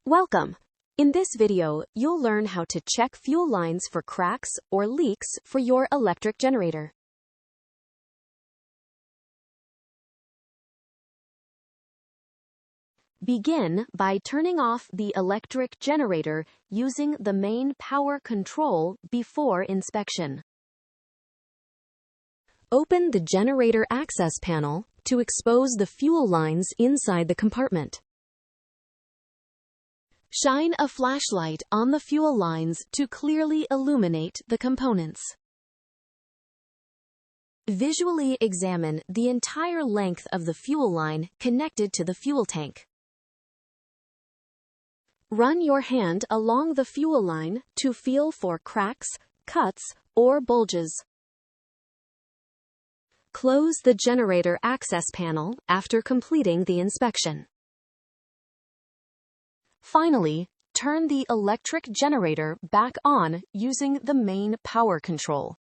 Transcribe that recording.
Welcome! In this video, you'll learn how to check fuel lines for cracks or leaks for your electric generator. Begin by turning off the electric generator using the main power control before inspection. Open the generator access panel to expose the fuel lines inside the compartment. Shine a flashlight on the fuel lines to clearly illuminate the components. Visually examine the entire length of the fuel line connected to the fuel tank. Run your hand along the fuel line to feel for cracks, cuts, or bulges. Close the generator access panel after completing the inspection. Finally, turn the electric generator back on using the main power control.